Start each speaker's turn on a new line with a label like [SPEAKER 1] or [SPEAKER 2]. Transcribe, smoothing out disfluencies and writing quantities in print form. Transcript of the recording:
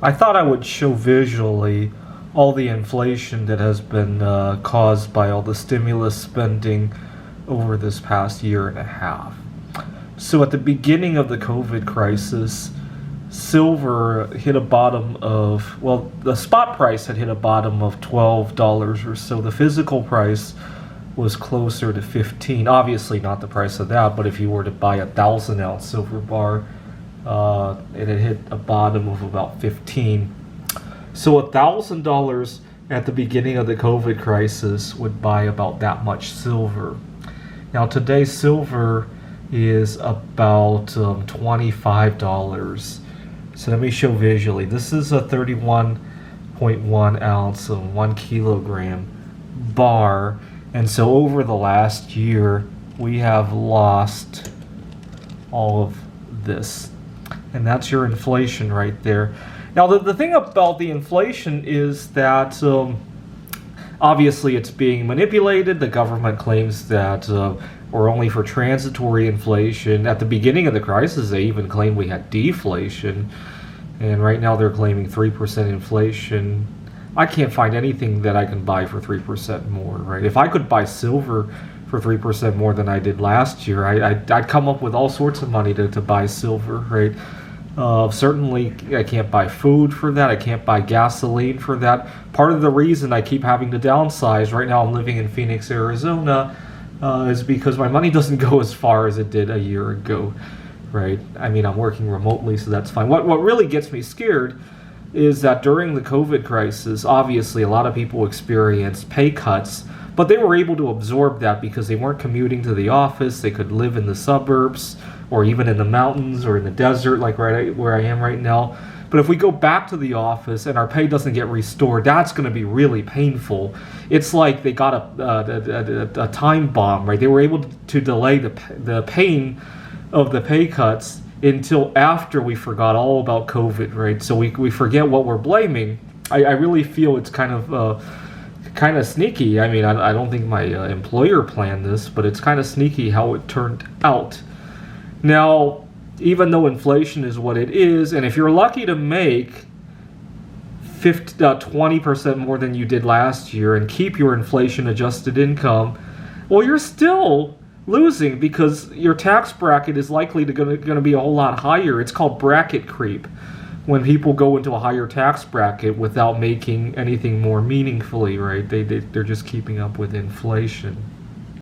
[SPEAKER 1] I thought I would show visually all the inflation that has been caused by all the stimulus spending over this past year and a half. So at the beginning of the COVID crisis, silver hit a bottom of, well, the spot price had hit a bottom of $12 or so. The physical price was closer to 15. Obviously not the price of that, but if you were to buy 1,000 ounce silver bar, it had hit a bottom of about 15. So $1,000 at the beginning of the COVID crisis would buy about that much silver. Now today silver is about $25. So let me show visually. This is a 31.1 ounce, 1 kilogram bar. And so over the last year, we have lost all of this. And that's your inflation right there. Now, the thing about the inflation is that obviously it's being manipulated. The government claims that we're only for transitory inflation. At the beginning of the crisis, they even claimed we had deflation. And right now they're claiming 3% inflation. I can't find anything that I can buy for 3% more, right? If I could buy silver for 3% more than I did last year, I'd come up with all sorts of money to buy silver, right? Certainly, I can't buy food for that. I can't buy gasoline for that. Part of the reason I keep having to downsize, right now I'm living in Phoenix, Arizona, is because my money doesn't go as far as it did a year ago, right? I mean, I'm working remotely, so that's fine. What really gets me scared is that during the COVID crisis, obviously a lot of people experienced pay cuts, but they were able to absorb that because they weren't commuting to the office. They could live in the suburbs or even in the mountains or in the desert like right where I am right now. But if we go back to the office and our pay doesn't get restored, that's going to be really painful. It's like they got a time bomb, right? They were able to delay the pain of the pay cuts until after we forgot all about COVID, right? So we forget what we're blaming. I really feel it's kind of sneaky. I mean, I don't think my employer planned this, but it's kind of sneaky how it turned out. Now, even though inflation is what it is, and if you're lucky to make 20% more than you did last year and keep your inflation-adjusted income, well, you're still losing because your tax bracket is likely going to be a whole lot higher. It's called bracket creep when people go into a higher tax bracket without making anything more meaningfully, right? They're just keeping up with inflation.